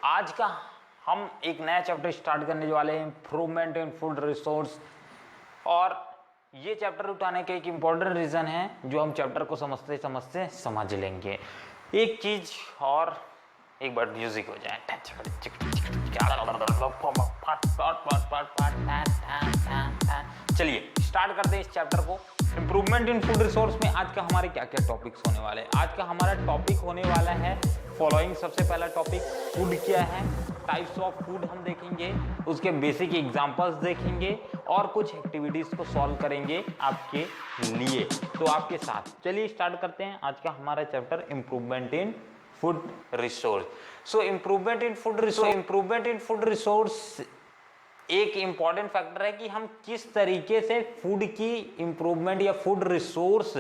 आज का हम एक नया चैप्टर स्टार्ट करने वाले हैं, इम्प्रूवमेंट इन फूड रिसोर्स। और ये चैप्टर उठाने का एक इम्पॉर्टेंट रीज़न है जो हम चैप्टर को समझते समझते समझ लेंगे। एक चीज़ और एक बार म्यूजिक हो जाए, चलिए स्टार्ट करते हैं इस चैप्टर को। इम्प्रूवमेंट इन फूड रिसोर्स में आज का हमारे क्या क्या टॉपिक्स होने वाले हैं। आज का हमारा टॉपिक होने वाला है फॉलोइंग। सबसे पहला टॉपिक फूड क्या है, टाइप्स ऑफ फूड हम देखेंगे, उसके बेसिक एग्जांपल्स देखेंगे और कुछ एक्टिविटीज को सॉल्व करेंगे आपके लिए, तो आपके साथ। चलिए स्टार्ट करते हैं आज का हमारा chapter improvement in food resource. So improvement in food resource एक इंपॉर्टेंट फैक्टर है कि हम किस तरीके से फूड की इंप्रूवमेंट या फूड रिसोर्स,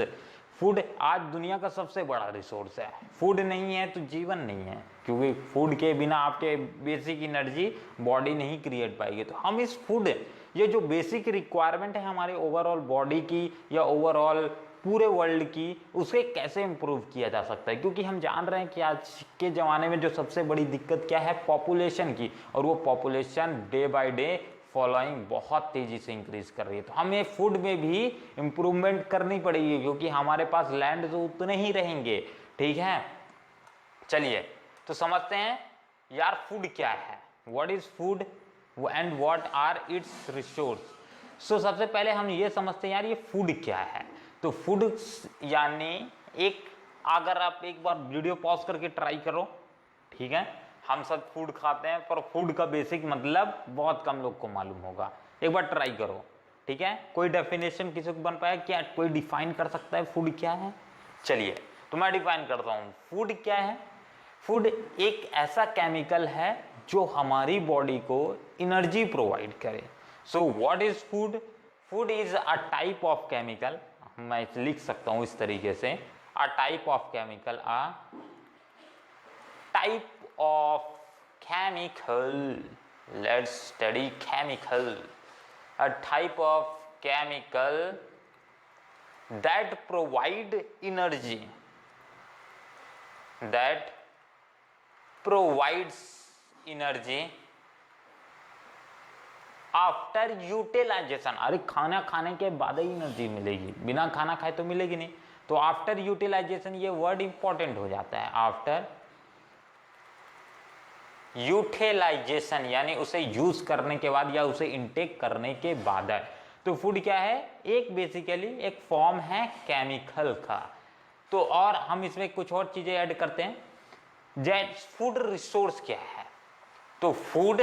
फूड आज दुनिया का सबसे बड़ा रिसोर्स है। फूड नहीं है तो जीवन नहीं है, क्योंकि फूड के बिना आपके बेसिक एनर्जी बॉडी नहीं क्रिएट पाएगी। तो हम इस फूड, ये जो बेसिक रिक्वायरमेंट है हमारे ओवरऑल बॉडी की या ओवरऑल पूरे वर्ल्ड की, उसे कैसे इंप्रूव किया जा सकता है। क्योंकि हम जान रहे हैं कि आज के ज़माने में जो सबसे बड़ी दिक्कत क्या है, पॉपुलेशन की, और वो population day by day following बहुत तेज़ी से इंक्रीज कर रही है। तो हमें फूड में भी इम्प्रूवमेंट करनी पड़ेगी, क्योंकि हमारे पास लैंड तो उतने ही रहेंगे। ठीक है, चलिए तो समझते हैं यार फूड क्या है, what is food and what are its resource. So सबसे पहले हम ये समझते हैं यार ये फूड क्या है। तो फूड यानी एक, अगर आप एक बार वीडियो पॉज करके ट्राई करो, ठीक है, हम सब फूड खाते हैं पर फूड का बेसिक मतलब बहुत कम लोग को मालूम होगा। एक बार ट्राई करो, ठीक है। कोई डेफिनेशन किसी को बन पाया क्या, कोई डिफाइन कर सकता है फूड क्या है? चलिए तो मैं डिफाइन करता हूँ। फूड क्या है? फूड एक ऐसा केमिकल है जो हमारी बॉडी को एनर्जी प्रोवाइड करे। So what is food? Food is a type of chemical, मैं लिख सकता हूं इस तरीके से, a type of chemical, a type of chemical, let's study chemical, a type of chemical that provide energy, that provides energy after utilisation. अरे खाना खाने के बाद ही एनर्जी मिलेगी, बिना खाना खाए तो मिलेगी नहीं। तो आफ्टर यूटिलाइजेशन, ये वर्ड इंपॉर्टेंट हो जाता है। आफ्टर यूटिलाइजेशन यानी उसे यूज करने के बाद या उसे इनटेक करने के बाद है। तो फूड क्या है? एक बेसिकली एक फॉर्म है केमिकल का। तो और हम इसमें कुछ और चीजें ऐड करते हैं। जैसे फूड रिसोर्स क्या है? तो फूड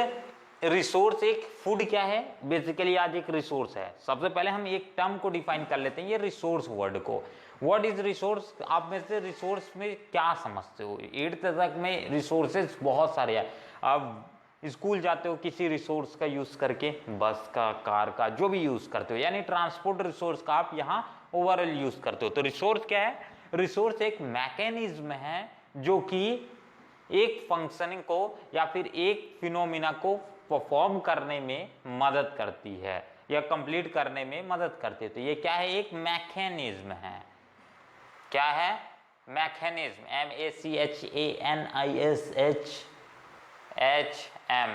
रिसोर्स, एक फूड क्या है बेसिकली, आज एक रिसोर्स है। सबसे पहले हम एक टर्म को डिफाइन कर लेते हैं, ये रिसोर्स वर्ड को। What is resource? आप में से रिसोर्स में क्या समझते हो? 8th तक में रिसोर्सेज बहुत सारे हैं। अब स्कूल जाते हो किसी रिसोर्स का यूज करके, बस का, कार का, जो भी यूज करते हो, यानी ट्रांसपोर्ट रिसोर्स का आप यहाँ ओवरऑल यूज करते हो। तो रिसोर्स क्या है? रिसोर्स एक मैकेनिज्म है जो कि एक फंक्शनिंग को या फिर एक फिनोमिना को परफॉर्म करने में मदद करती है या कंप्लीट करने में मदद करती है। तो ये क्या है? एक मैकेनिज्म है। क्या है? मैकेनिज्म, MACHANISM,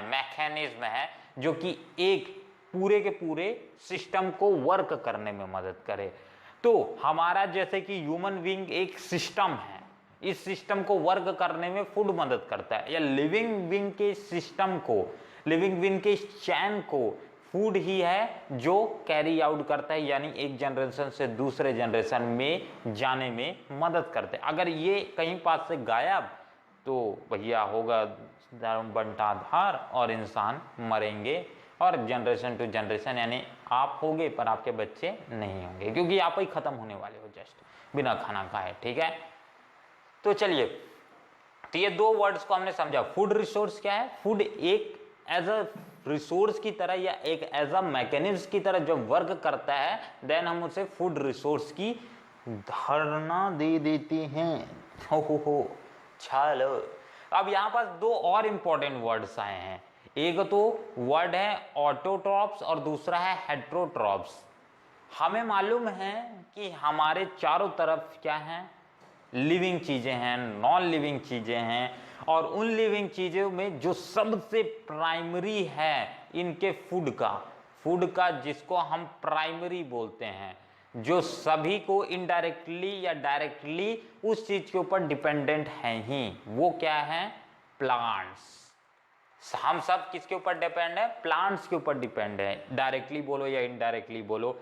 मैकेनिज्म है जो कि एक पूरे के पूरे सिस्टम को वर्क करने में मदद करे। तो हमारा जैसे कि ह्यूमन बीइंग एक सिस्टम है, इस सिस्टम को वर्क करने में फूड मदद करता है, या लिविंग बीइंग के सिस्टम को, लिविंग बीइंग के चैन को फूड ही है जो कैरी आउट करता है, यानी एक जनरेशन से दूसरे जनरेशन में जाने में मदद करते हैं। अगर ये कहीं पास से गायब तो भैया होगा बंटाधार और इंसान मरेंगे, और जनरेशन टू जनरेशन, यानी आप होंगे पर आपके बच्चे नहीं होंगे, क्योंकि आप ही खत्म होने वाले हो जस्ट बिना खाना खाए। ठीक है, तो चलिए, तो ये दो वर्ड्स को हमने समझा। फूड रिसोर्स क्या है? फूड एक एज अ रिसोर्स की तरह या एक एज अ मैकेनिज्म की तरह जब वर्क करता है, देन हम उसे फूड रिसोर्स की धारणा दे देते हैं। हो चलो, अब यहां पास दो और इंपॉर्टेंट वर्ड्स आए हैं। एक तो वर्ड है ऑटोट्रॉप्स और दूसरा है हेट्रोट्रॉप्स। हमें मालूम है कि हमारे चारों तरफ क्या है? लिविंग चीज़ें हैं, नॉन लिविंग चीज़ें हैं, और उन लिविंग चीज़ों में जो सबसे प्राइमरी है इनके फूड का जिसको हम प्राइमरी बोलते हैं, जो सभी को इनडायरेक्टली या डायरेक्टली उस चीज़ के ऊपर डिपेंडेंट हैं ही, वो क्या है? प्लांट्स। हम सब किसके ऊपर डिपेंड है? प्लांट्स के ऊपर डिपेंड है, डायरेक्टली बोलो या इनडायरेक्टली बोलो।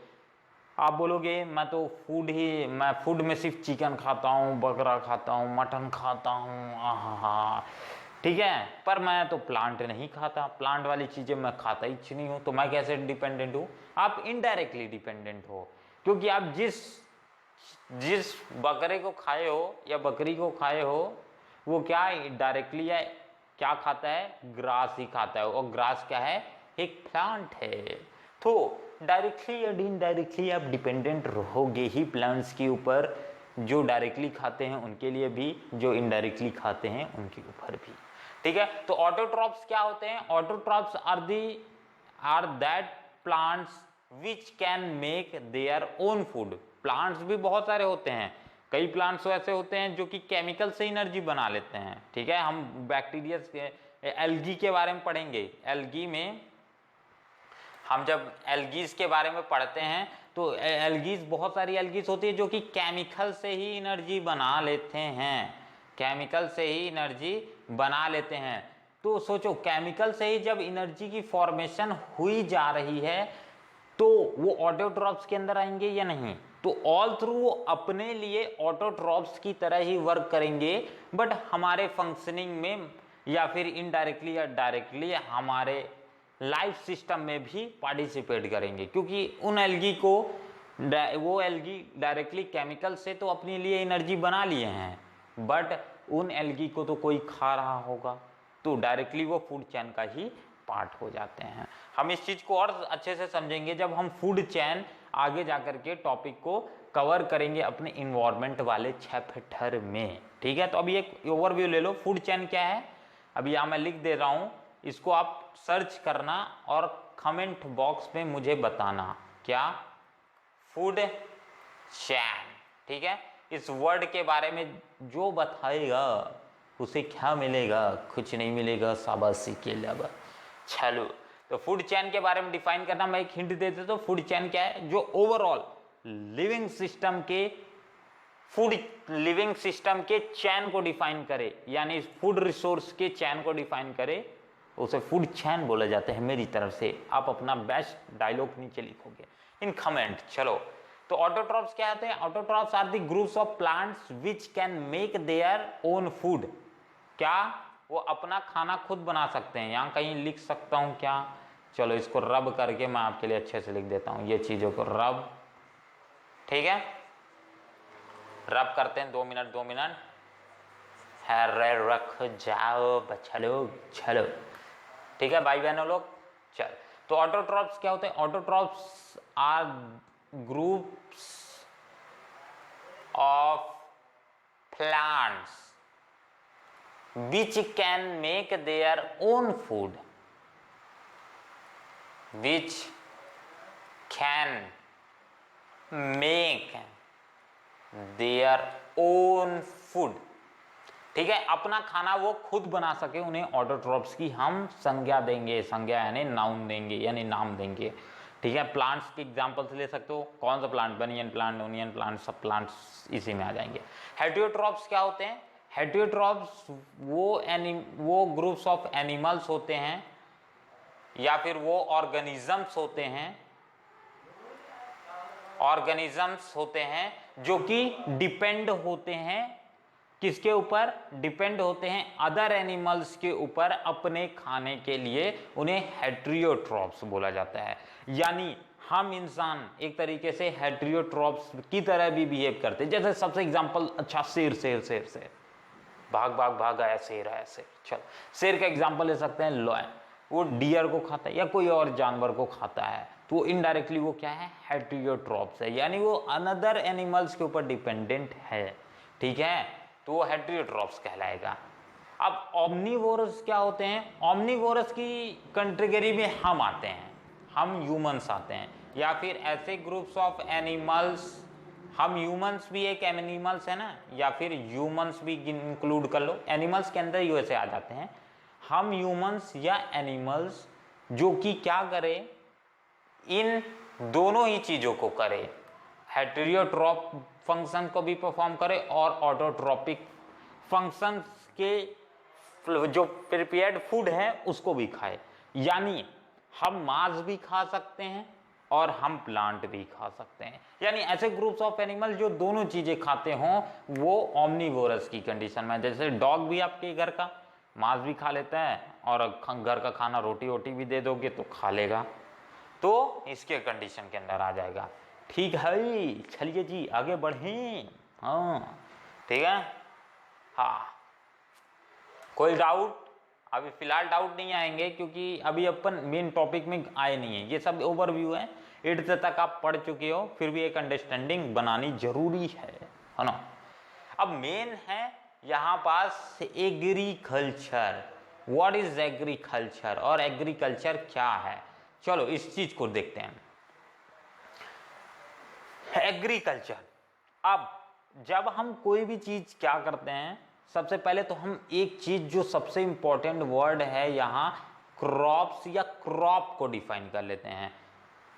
आप बोलोगे मैं फूड में सिर्फ चिकन खाता हूँ, बकरा खाता हूँ, मटन खाता हूँ, आहा, ठीक है, पर मैं तो प्लांट नहीं खाता, प्लांट वाली चीज़ें मैं खाता ही नहीं हूँ, तो मैं कैसे डिपेंडेंट हूँ? आप इनडायरेक्टली डिपेंडेंट हो, क्योंकि आप जिस बकरे को खाए हो या बकरी को खाए हो वो क्या डायरेक्टली या क्या खाता है? ग्रास ही खाता है, और ग्रास क्या है? एक प्लांट है। तो डायरेक्टली या इनडायरेक्टली आप डिपेंडेंट रहोगे ही प्लांट्स के ऊपर, जो डायरेक्टली खाते हैं उनके लिए भी, जो इनडायरेक्टली खाते हैं उनके ऊपर भी, ठीक है। तो ऑटोट्रॉप्स क्या होते हैं? Autotrophs are that plants which can make their own food. Plants भी बहुत सारे होते हैं, कई प्लांट्स ऐसे होते हैं जो कि केमिकल से एनर्जी बना लेते हैं, ठीक है। हम बैक्टीरिया एल्गी के बारे में पढ़ेंगे। एल्गी में हम जब एल्गीज के बारे में पढ़ते हैं तो एल्गीज, बहुत सारी एल्गीज होती है जो कि केमिकल से ही एनर्जी बना लेते हैं, केमिकल से ही एनर्जी बना लेते हैं। तो सोचो, केमिकल से ही जब एनर्जी की फॉर्मेशन हुई जा रही है तो वो ऑटोट्रॉप्स के अंदर आएंगे या नहीं? तो ऑल थ्रू वो अपने लिए ऑटोट्रॉप्स की तरह ही वर्क करेंगे, बट हमारे फंक्शनिंग में या फिर इनडायरेक्टली या डायरेक्टली हमारे लाइफ सिस्टम में भी पार्टिसिपेट करेंगे, क्योंकि उन एल्गी को वो एल्गी डायरेक्टली केमिकल से तो अपने लिए एनर्जी बना लिए हैं, बट उन एल्गी को तो कोई खा रहा होगा, तो डायरेक्टली वो फूड चेन का ही पार्ट हो जाते हैं। हम इस चीज़ को और अच्छे से समझेंगे जब हम फूड चेन आगे जाकर के टॉपिक को कवर करेंगे अपने इन्वायरमेंट वाले चैप्टर में, ठीक है। तो अभी एक ओवरव्यू ले लो, फूड चेन क्या है। अभी यहाँ मैं लिख दे रहा हूँ, इसको आप सर्च करना और कमेंट बॉक्स में मुझे बताना, क्या? फूड चेन, ठीक है। इस वर्ड के बारे में जो बताएगा उसे क्या मिलेगा? कुछ नहीं मिलेगा, शाबाशी के अलावा। चलो, तो फूड चेन के बारे में डिफाइन करना, मैं एक हिंट दे देता हूं। फूड चेन क्या है? जो ओवरऑल लिविंग सिस्टम के चेन को डिफाइन करे, यानी फूड रिसोर्स के चेन को डिफाइन करे, उसे फूड चेन बोला जाता है। मेरी तरफ से आप अपना बेस्ट डायलॉग नीचे लिखोगे इन कमेंट। चलो, तो ऑटोट्रॉप्स क्या होते हैं? Autotrophs are the groups of plants which can make their own food. क्या वो अपना खाना खुद बना सकते हैं? यहाँ कहीं लिख सकता हूँ क्या? चलो, इसको रब करके मैं आपके लिए अच्छे से लिख देता हूँ, ये चीज़ों को रब, ठीक है। रब करते हैं, 2 मिनट है, रख जाओ बच्चा लोग। चलो, ठीक है भाई बहनों लोग। चल, तो ऑटोट्रॉप्स क्या होते हैं? Autotrophs are groups of plants which can make their own food, which can make their own food, ठीक है। अपना खाना वो खुद बना सके, उन्हें ऑटोट्रॉप्स की हम संज्ञा देंगे, संज्ञा यानी नाउन देंगे, यानी नाम देंगे, ठीक है। प्लांट्स के एग्जांपल्स ले सकते हो, कौन सा प्लांट? बनियन प्लांट, ओनियन प्लांट, सब प्लांट्स इसी में आ जाएंगे। हेटेरोट्रॉप्स क्या होते हैं? हेटेरोट्रॉप्स वो ग्रुप्स ऑफ एनिमल्स होते हैं या फिर वो ऑर्गेनिजम्स होते हैं जो कि डिपेंड होते हैं किसके ऊपर? डिपेंड होते हैं अदर एनिमल्स के ऊपर अपने खाने के लिए, उन्हें हेटेरोट्रॉप्स बोला जाता है। यानी हम इंसान एक तरीके से हेटेरोट्रॉप्स की तरह भी बिहेव करते हैं। जैसे सबसे एग्जांपल, अच्छा, शेर भाग आया शेर है, शेर। चलो, शेर का एग्जांपल ले सकते हैं, लॉयन, वो डियर को खाता है या कोई और जानवर को खाता है, तो इनडायरेक्टली वो क्या है? हेटेरोट्रॉप्स है, यानी वो अनदर एनिमल्स के ऊपर डिपेंडेंट है, ठीक है, तो वो हेटेरोट्रॉप्स कहलाएगा। अब ओमनिवोरस क्या होते हैं? ओमनिवोरस की कैटेगरी में हम आते हैं, हम ह्यूमंस आते हैं, या फिर ऐसे ग्रुप्स ऑफ एनिमल्स हम ह्यूमंस भी एक एनिमल्स है ना, या फिर ह्यूमंस भी इंक्लूड कर लो, एनिमल्स के अंदर यूएसए आ जाते हैं। हम ह्यूमंस या एनिमल्स जो कि क्या करें, इन दोनों ही चीजों को करे, हेटेरोट्रॉप फंक्शन को भी परफॉर्म करे और ऑटोट्रॉपिक फंक्शंस के जो प्रिपेयर्ड फूड है उसको भी खाए। यानी हम मांस भी खा सकते हैं और हम प्लांट भी खा सकते हैं। यानी ऐसे ग्रुप्स ऑफ एनिमल जो दोनों चीजें खाते हों वो ओमनीवोरस की कंडीशन में। जैसे डॉग भी आपके घर का मांस भी खा लेता है और घर का खाना रोटी वोटी भी दे दोगे तो खा लेगा, तो इसके कंडीशन के अंदर आ जाएगा। ठीक है, चलिए जी आगे बढ़ें। हाँ ठीक है, हाँ कोई डाउट? अभी फिलहाल डाउट नहीं आएंगे क्योंकि अभी अपन मेन टॉपिक में आए नहीं है, ये सब ओवरव्यू है। 8th तक आप पढ़ चुके हो, फिर भी एक अंडरस्टैंडिंग बनानी जरूरी है ना। अब मेन है यहाँ पास एग्रीकल्चर। व्हाट इज एग्रीकल्चर और एग्रीकल्चर क्या है, चलो इस चीज को देखते हैं। एग्रीकल्चर, अब जब हम कोई भी चीज क्या करते हैं, सबसे पहले तो हम एक चीज जो सबसे इंपॉर्टेंट वर्ड है यहाँ क्रॉप्स या क्रॉप को डिफाइन कर लेते हैं,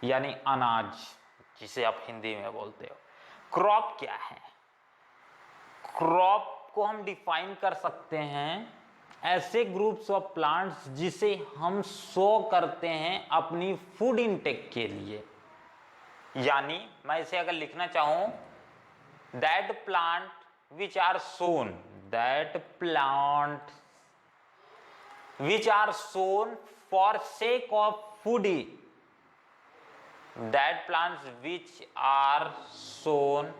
यानी अनाज जिसे आप हिंदी में बोलते हो। क्रॉप क्या है? क्रॉप को हम डिफाइन कर सकते हैं ऐसे ग्रुप्स ऑफ प्लांट्स जिसे हम सो करते हैं अपनी फूड इनटेक के लिए। यानी मैं इसे अगर लिखना चाहूं, that plant which are sown, that plant which are sown for sake of food, that plants which are sown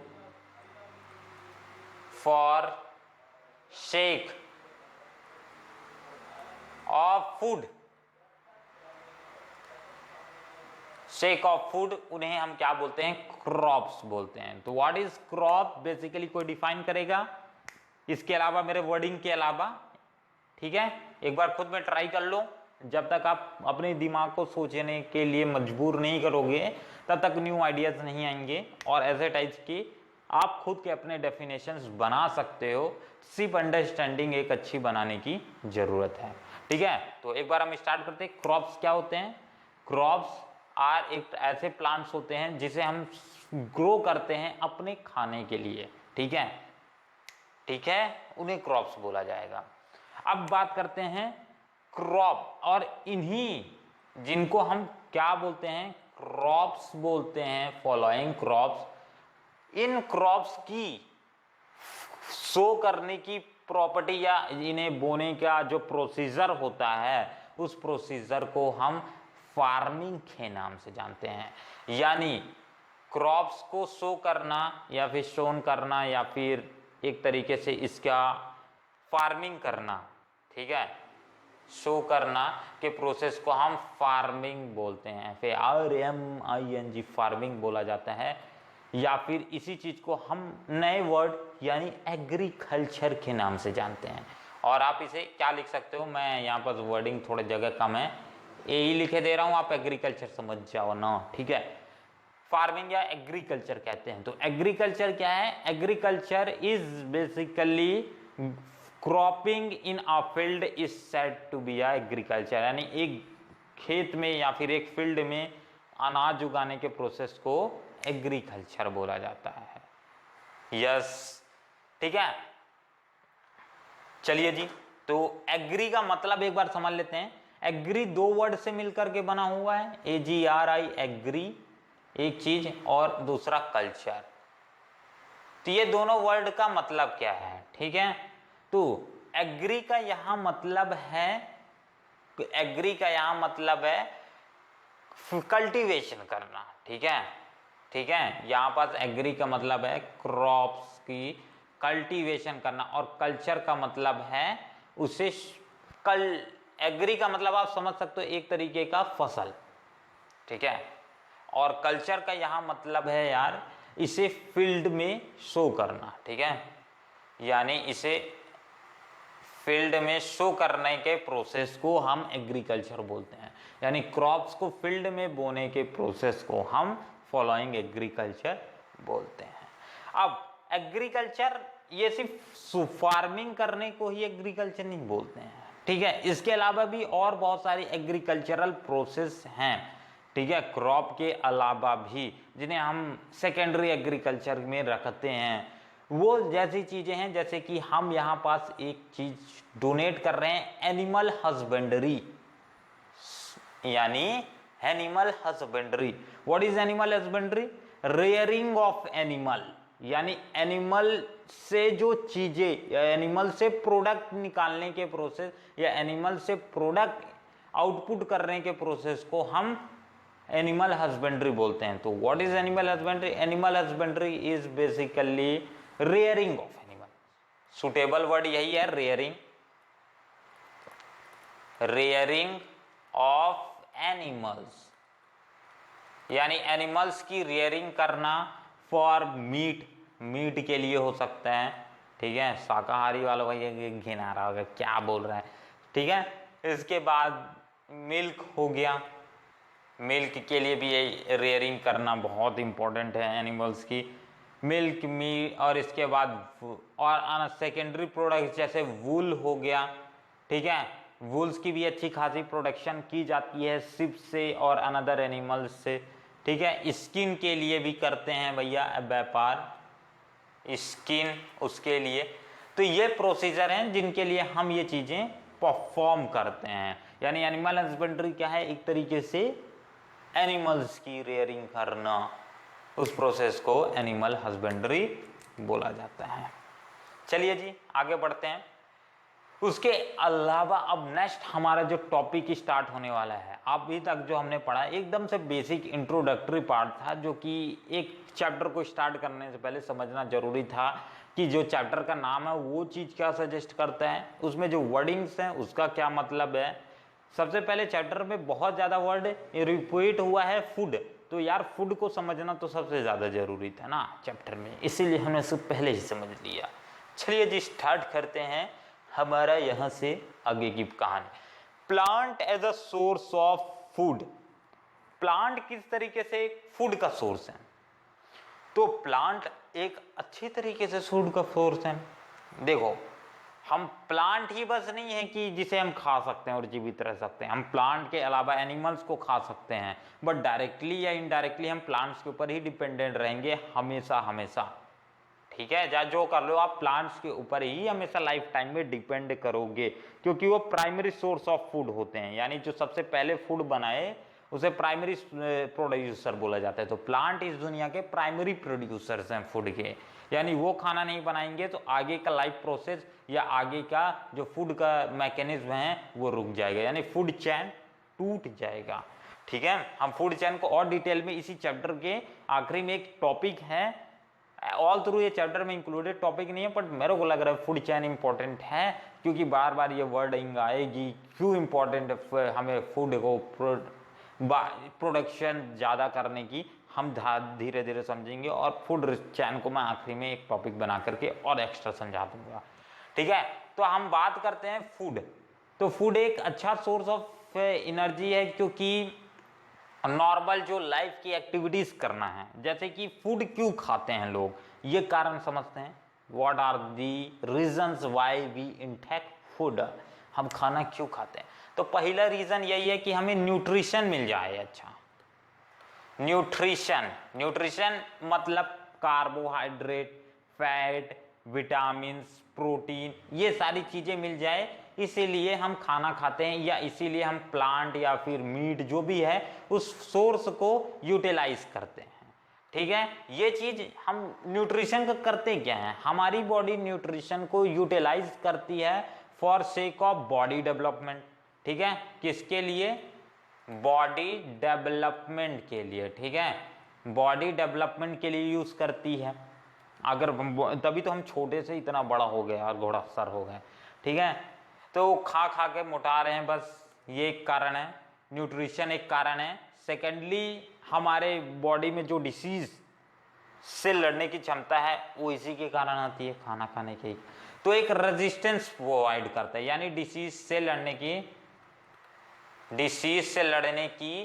for sake of food, shake of food, उन्हें हम क्या बोलते हैं? क्रॉप्स बोलते हैं। तो व्हाट इज क्रॉप बेसिकली कोई define करेगा इसके अलावा, मेरे वर्डिंग के अलावा, ठीक है। एक बार खुद में ट्राई कर लो, जब तक आप अपने दिमाग को सोचने के लिए मजबूर नहीं करोगे तब तक न्यू आइडियाज नहीं आएंगे और ऐसे टाइप्स की आप खुद के अपने डेफिनेशंस बना सकते हो। सिर्फ अंडरस्टैंडिंग एक अच्छी बनाने की जरूरत है, ठीक है। तो एक बार हम स्टार्ट करते हैं। क्रॉप्स क्या होते हैं? क्रॉप्स आर एक ऐसे प्लांट्स होते हैं जिसे हम ग्रो करते हैं अपने खाने के लिए, ठीक है, ठीक है, उन्हें क्रॉप्स बोला जाएगा। अब बात करते हैं क्रॉप, और इन्हीं जिनको हम क्या बोलते हैं? क्रॉप्स बोलते हैं। फॉलोइंग क्रॉप्स, इन क्रॉप्स की सो करने की प्रॉपर्टी या इन्हें बोने का जो प्रोसीजर होता है उस प्रोसीजर को हम फार्मिंग के नाम से जानते हैं। यानी क्रॉप्स को सो करना या फिर सोन करना या फिर एक तरीके से इसका फार्मिंग करना, ठीक है, सो करना के प्रोसेस को हम फार्मिंग बोलते हैं। फिर RMING फार्मिंग बोला जाता है, या फिर इसी चीज को हम नए वर्ड यानी एग्रीकल्चर के नाम से जानते हैं। और आप इसे क्या लिख सकते हो, मैं यहाँ पर वर्डिंग थोड़ी जगह कम है, यही लिखे दे रहा हूं, आप एग्रीकल्चर समझ जाओ ना, ठीक है। फार्मिंग या एग्रीकल्चर कहते हैं। तो एग्रीकल्चर क्या है? Agriculture is basically cropping in a field is said to be a agriculture. यानी एक खेत में या फिर एक फील्ड में अनाज उगाने के प्रोसेस को एग्रीकल्चर बोला जाता है। यस, ठीक है। चलिए जी, तो एग्री का मतलब एक बार समझ लेते हैं। एग्री दो वर्ड से मिलकर के बना हुआ है, AGRI एग्री एक चीज, और दूसरा कल्चर। तो ये दोनों वर्ड का मतलब क्या है, ठीक है। तो एग्री का यहां मतलब है, एग्री का यहां मतलब है कल्टीवेशन करना, ठीक है, ठीक है। यहां पास एग्री का मतलब है क्रॉप्स की कल्टीवेशन करना, और कल्चर का मतलब है उसे एग्री का मतलब आप समझ सकते हो एक तरीके का फसल, ठीक है। और कल्चर का यहां मतलब है यार इसे फील्ड में शो करना, ठीक है, यानी इसे फील्ड में शो करने के प्रोसेस को हम एग्रीकल्चर बोलते हैं। यानी क्रॉप्स को फील्ड में बोने के प्रोसेस को हम फॉलोइंग एग्रीकल्चर बोलते हैं। अब एग्रीकल्चर ये सिर्फ फार्मिंग करने को ही एग्रीकल्चर नहीं बोलते हैं, ठीक है, इसके अलावा भी और बहुत सारी एग्रीकल्चरल प्रोसेस हैं, ठीक है, क्रॉप के अलावा भी, जिन्हें हम सेकेंडरी एग्रीकल्चर में रखते हैं। वो जैसी चीजें हैं जैसे कि हम यहाँ पास एक चीज डोनेट कर रहे हैं, एनिमल हस्बेंड्री, यानी animal husbandry. What is animal husbandry? Rearing of animal, यानी एनिमल से जो चीजें या एनिमल से प्रोडक्ट निकालने के प्रोसेस या एनिमल से प्रोडक्ट आउटपुट करने के प्रोसेस को हम एनिमल हस्बेंड्री बोलते हैं। तो what is animal husbandry? Animal husbandry is basically rearing of animal. Suitable word यही है, रेयरिंग, रेयरिंग ऑफ एनिमल्स, यानी एनिमल्स की रेयरिंग करना फॉर मीट, मीट के लिए हो सकता है, ठीक है, शाकाहारी वालों भैया घिना रहा होगा क्या बोल रहा है, ठीक है। इसके बाद मिल्क हो गया, मिल्क के लिए भी ये रेयरिंग करना बहुत इंपॉर्टेंट है एनिमल्स की, मिल्क, मीट, और इसके बाद और सेकेंडरी प्रोडक्ट्स जैसे वूल हो गया, ठीक है, वूल्स की भी अच्छी खासी प्रोडक्शन की जाती है शिप से और अनदर एनिमल्स से, ठीक है। स्किन के लिए भी करते हैं भैया व्यापार, स्किन उसके लिए। तो ये प्रोसीजर हैं जिनके लिए हम ये चीज़ें परफॉर्म करते हैं, यानी एनिमल हस्बेंड्री क्या है? एक तरीके से एनिमल्स की रेयरिंग करना, उस प्रोसेस को एनिमल हस्बेंड्री बोला जाता है। चलिए जी आगे बढ़ते हैं। उसके अलावा अब नेक्स्ट हमारा जो टॉपिक स्टार्ट होने वाला है, अभी तक जो हमने पढ़ा एकदम से बेसिक इंट्रोडक्टरी पार्ट था, जो कि एक चैप्टर को स्टार्ट करने से पहले समझना जरूरी था कि जो चैप्टर का नाम है वो चीज़ क्या सजेस्ट करता है, उसमें जो वर्डिंग्स हैं उसका क्या मतलब है। सबसे पहले चैप्टर में बहुत ज़्यादा वर्ड रिपीट हुआ है फूड, तो यार फूड को समझना तो सबसे ज़्यादा जरूरी था ना चैप्टर में, इसीलिए हमने उसको पहले ही समझ लिया। चलिए जी स्टार्ट करते हैं हमारा यहाँ से आगे की कहानी। Plant as a source of food, plant किस तरीके से फूड का सोर्स है? तो प्लांट एक अच्छी तरीके से फूड का सोर्स है। देखो हम प्लांट ही बस नहीं है कि जिसे हम खा सकते हैं और जीवित रह सकते हैं, हम प्लांट के अलावा एनिमल्स को खा सकते हैं, बट डायरेक्टली या इनडायरेक्टली हम प्लांट्स के ऊपर ही डिपेंडेंट रहेंगे हमेशा हमेशा, ठीक है। या जो कर लो आप प्लांट्स के ऊपर ही हमेशा लाइफ टाइम में डिपेंड करोगे, क्योंकि वो प्राइमरी सोर्स ऑफ फूड होते हैं, यानी जो सबसे पहले फूड बनाए उसे प्राइमरी प्रोड्यूसर बोला जाता है। तो प्लांट इस दुनिया के प्राइमरी प्रोड्यूसर्स हैं फूड के, यानी वो खाना नहीं बनाएंगे तो आगे का लाइफ प्रोसेस या आगे का जो फूड का मैकेनिज्म है वो रुक जाएगा, यानी फूड चेन टूट जाएगा, ठीक है। हम फूड चेन को और डिटेल में इसी चैप्टर के आखिरी में एक टॉपिक है, ऑल थ्रू ये चैप्टर में इंक्लूडेड टॉपिक नहीं है, बट मेरे को लग रहा है फूड चेन इंपॉर्टेंट है, क्योंकि बार बार ये वर्डिंग आएगी क्यों इंपॉर्टेंट हमें फूड को प्रोडक्शन ज़्यादा करने की, हम धीरे धीरे समझेंगे और फूड चैन को मैं आखिरी में एक टॉपिक बना करके और एक्स्ट्रा समझा दूंगा, ठीक है। तो हम बात करते हैं फूड। तो फूड एक अच्छा सोर्स ऑफ एनर्जी है, क्योंकि नॉर्मल जो लाइफ की एक्टिविटीज करना है, जैसे कि फूड क्यों खाते हैं लोग, ये कारण समझते हैं। What are the reasons why we intake food, हम खाना क्यों खाते हैं? तो पहला रीजन यही है कि हमें न्यूट्रिशन मिल जाए। अच्छा, न्यूट्रिशन, न्यूट्रिशन मतलब कार्बोहाइड्रेट, फैट, विटामिन, प्रोटीन, ये सारी चीजें मिल जाए, इसीलिए हम खाना खाते हैं, या इसीलिए हम प्लांट या फिर मीट जो भी है उस सोर्स को यूटिलाइज करते हैं, ठीक है। ये चीज हम न्यूट्रिशन का करते क्या है, हमारी बॉडी न्यूट्रिशन को यूटिलाइज करती है for sake of body development, ठीक है। किसके लिए? बॉडी डेवलपमेंट के लिए, ठीक है, बॉडी डेवलपमेंट के लिए यूज करती है। अगर तभी तो हम छोटे से इतना बड़ा हो गए और घोड़ा सर हो गए, ठीक है। तो खा खा के मोटा रहे हैं, बस ये एक कारण है, न्यूट्रिशन एक कारण है। सेकेंडली हमारे बॉडी में जो डिसीज से लड़ने की क्षमता है वो इसी के कारण आती है, खाना खाने के। तो एक रेजिस्टेंस प्रोवाइड करता है, यानी डिसीज से लड़ने की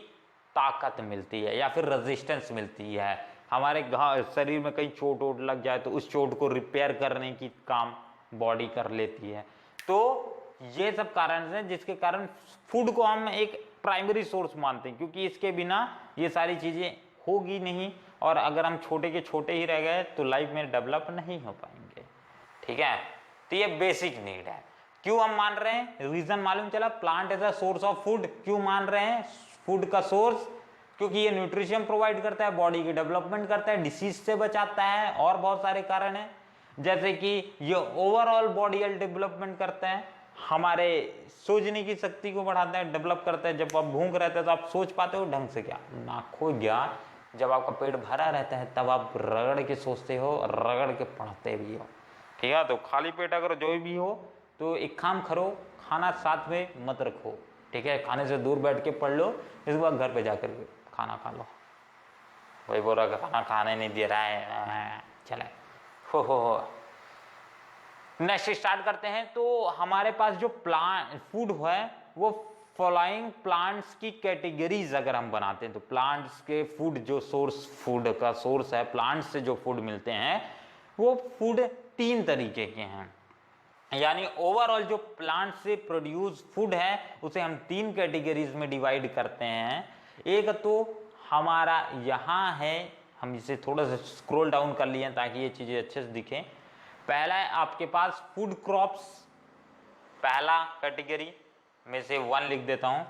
ताकत मिलती है या फिर रेजिस्टेंस मिलती है हमारे शरीर में कहीं चोट वोट लग जाए तो उस चोट को रिपेयर करने की काम बॉडी कर लेती है। तो ये सब कारण हैं जिसके कारण फूड को हम एक प्राइमरी सोर्स मानते हैं, क्योंकि इसके बिना ये सारी चीज़ें होगी नहीं, और अगर हम छोटे के छोटे ही रह गए तो लाइफ में डेवलप नहीं हो पाएंगे। ठीक है, तो ये बेसिक नीड है। क्यों हम मान रहे हैं, रीजन मालूम चला, plant as a source of food. क्यों मान रहे हैं फूड का सोर्स, क्योंकि ये न्यूट्रिशन प्रोवाइड करता है, बॉडी की डेवलपमेंट करता है, डिसीज से बचाता है, और बहुत सारे कारण हैं, जैसे कि ये ओवरऑल बॉडी डेवलपमेंट करता है, हमारे सोचने की शक्ति को बढ़ाता है, डेवलप करता है। जब आप भूख रहते हैं तो आप सोच पाते हो ढंग से, क्या नाखो ज्ञान, जब आपका पेट भरा रहता है तब आप रगड़ के सोचते हो, रगड़ के पढ़ते भी हो। ठीक है, तो खाली पेट अगर जो भी हो तो एक काम करो, खाना साथ में मत रखो। ठीक है, खाने से दूर बैठ के पढ़ लो, इसके बाद घर पे जाकर खाना खा लो। वही बोल रहा खाना खाने नहीं दे रहा है, चले हो। नेक्स्ट स्टार्ट करते हैं। तो हमारे पास जो प्लांट फूड है वो फॉलोइंग प्लांट्स की कैटेगरीज अगर हम बनाते हैं, तो प्लांट्स के फूड जो सोर्स, फूड का सोर्स है, प्लांट्स से जो फूड मिलते हैं वो फूड 3 तरीके के हैं। यानी ओवरऑल जो प्लांट से प्रोड्यूस फूड है उसे हम 3 कैटेगरीज में डिवाइड करते हैं। एक तो हमारा यहाँ है, हम इसे थोड़ा सा स्क्रॉल डाउन कर लिए ताकि ये चीज़ें अच्छे से दिखें। पहला है आपके पास फूड क्रॉप्स, पहला कैटेगरी में से 1 लिख देता हूँ।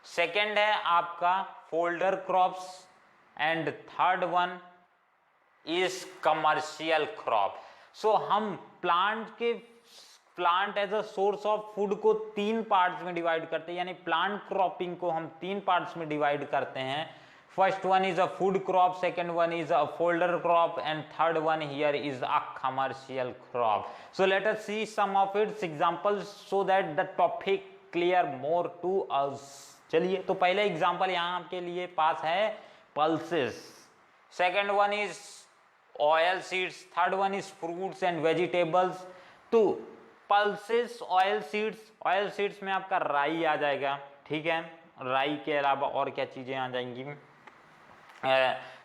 सेकेंड है आपका fodder crops, and third one is commercial crop. So हम plant as a source of food को 3 पार्ट्स में डिवाइड करते हैं, यानी प्लांट क्रॉपिंग को हम 3 पार्ट्स में डिवाइड करते हैं। First one is a food crop, second one is a fodder crop, and third one here is a commercial crop. So let us see some of its examples so that the topic clear more to us. चलिए, तो पहले example यहाँ आपके लिए पास है pulses, second one is oil seeds, third one is fruits and vegetables. तो pulses, oil seeds में आपका राई आ जाएगा। ठीक है, राई के अलावा और क्या चीजें आ जाएंगी,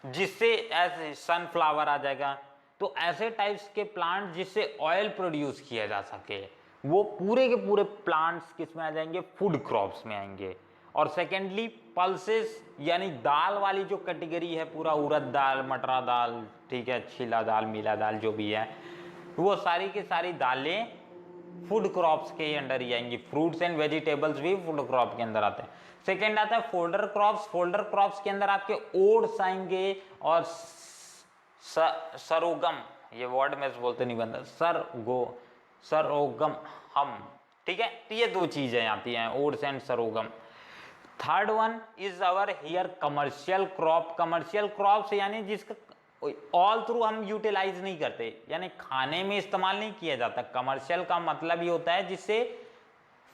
जिससे ऐसे सनफ्लावर आ जाएगा। तो ऐसे टाइप्स के प्लांट जिससे ऑयल प्रोड्यूस किया जा सके वो पूरे के पूरे प्लांट्स किस में आ जाएंगे, फूड क्रॉप्स में आएंगे। और सेकेंडली पल्सेस यानी दाल वाली जो कैटेगरी है, पूरा उड़द दाल, मटरा दाल, ठीक है, छिला दाल, मीला दाल जो भी है, वो सारी की सारी दालें फूड क्रॉप्स के अंडर ही आएंगी। फ्रूट्स एंड वेजिटेबल्स भी फूड क्रॉप के अंदर आते हैं। सेकेंड आता है फोल्डर क्रॉप्स। फोल्डर क्रॉप्स के अंदर आपके ओट्स आएंगे और सरोगम, ये वर्ड में बोलते नहीं बनता, सरोगम हम। ठीक है, तो ये 2 चीजें आती हैं, oats and sorghum. Third one is our here commercial crop. Commercial crops यानी जिसका ऑल थ्रू हम यूटिलाइज नहीं करते, यानी खाने में इस्तेमाल नहीं किया जाता। कमर्शियल का मतलब ये होता है जिससे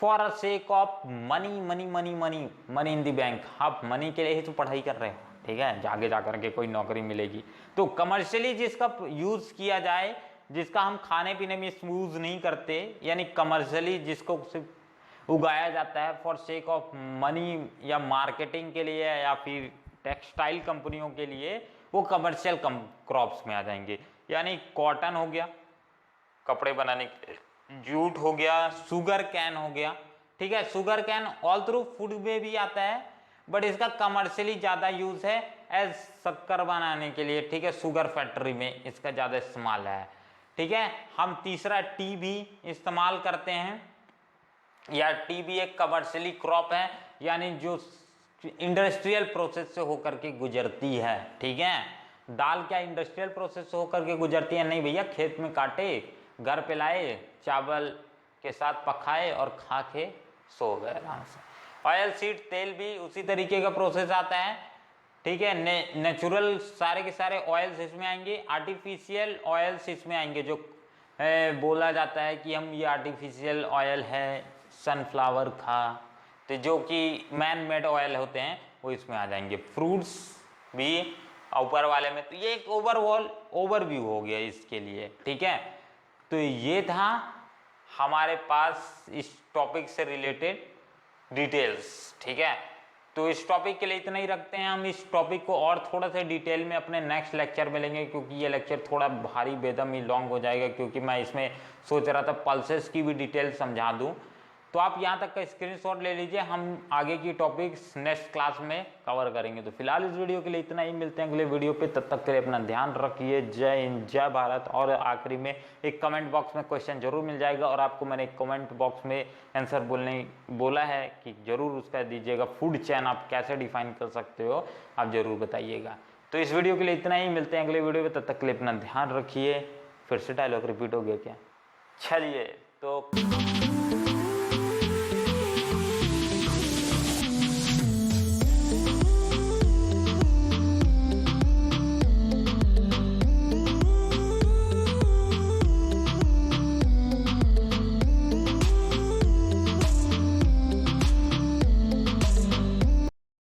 for a sake of money money money money money in the bank, आप मनी के लिए ही तो पढ़ाई कर रहे हो। ठीक है, जाके जाकर के कोई नौकरी मिलेगी। तो कमर्शियली जिसका यूज किया जाए, जिसका हम खाने पीने में यूज नहीं करते, यानी कमर्शियली जिसको सिर्फ उगाया जाता है फॉर सेक ऑफ मनी या मार्केटिंग के लिए या फिर टेक्सटाइल कंपनियों के लिए, वो कमर्शियल क्रॉप्स में आ जाएंगे। यानी कॉटन हो गया कपड़े बनाने के, जूट हो गया, शुगर कैन हो गया। ठीक है, sugar cane all through food में भी आता है, बट इसका कमर्शियली ज्यादा यूज है एज शक्कर बनाने के लिए। ठीक है, शुगर फैक्ट्री में इसका ज्यादा इस्तेमाल है। ठीक है, हम तीसरा टी भी इस्तेमाल करते हैं, या टी भी एक कमर्शियली क्रॉप है, यानी जो इंडस्ट्रियल प्रोसेस से होकर के गुजरती है। ठीक है, दाल क्या इंडस्ट्रियल प्रोसेस से होकर के गुजरती है? नहीं भैया, खेत में काटे, घर पे लाए, चावल के साथ पकाए और खा के सो गए आराम से। ऑयल सीड तेल भी उसी तरीके का प्रोसेस आता है। ठीक है, नेचुरल सारे के सारे ऑयल्स इसमें आएंगे, आर्टिफिशियल ऑयल्स इसमें आएंगे। जो बोला जाता है कि हम ये आर्टिफिशियल ऑयल है, सनफ्लावर का, तो जो कि मैन मेड ऑयल होते हैं वो इसमें आ जाएंगे। फ्रूट्स भी ऊपर वाले में। तो ये एक ओवरऑल ओवरव्यू हो गया इसके लिए। ठीक है, तो ये था हमारे पास इस टॉपिक से रिलेटेड डिटेल्स। ठीक है, तो इस टॉपिक के लिए इतना ही रखते हैं। हम इस टॉपिक को और थोड़ा सा डिटेल में अपने नेक्स्ट लेक्चर में लेंगे, क्योंकि ये लेक्चर थोड़ा भारी बेदम ही लॉन्ग हो जाएगा, क्योंकि मैं इसमें सोच रहा था पल्सेस की भी डिटेल समझा दूं। तो आप यहाँ तक का स्क्रीनशॉट ले लीजिए, हम आगे की टॉपिक्स नेक्स्ट क्लास में कवर करेंगे। तो फिलहाल इस वीडियो के लिए इतना ही, मिलते हैं अगले वीडियो पे, तब तक के लिए अपना ध्यान रखिए। जय हिंद, जय भारत। और आखिरी में एक कमेंट बॉक्स में क्वेश्चन जरूर मिल जाएगा, और आपको मैंने एक कमेंट बॉक्स में आंसर बोला है कि जरूर उसका दीजिएगा। फूड चेन आप कैसे डिफाइन कर सकते हो, आप जरूर बताइएगा। तो इस वीडियो के लिए इतना ही, मिलते हैं अगले वीडियो में, तब तक के लिए अपना ध्यान रखिए। फिर से डायलॉग रिपीट हो गया क्या? चलिए तो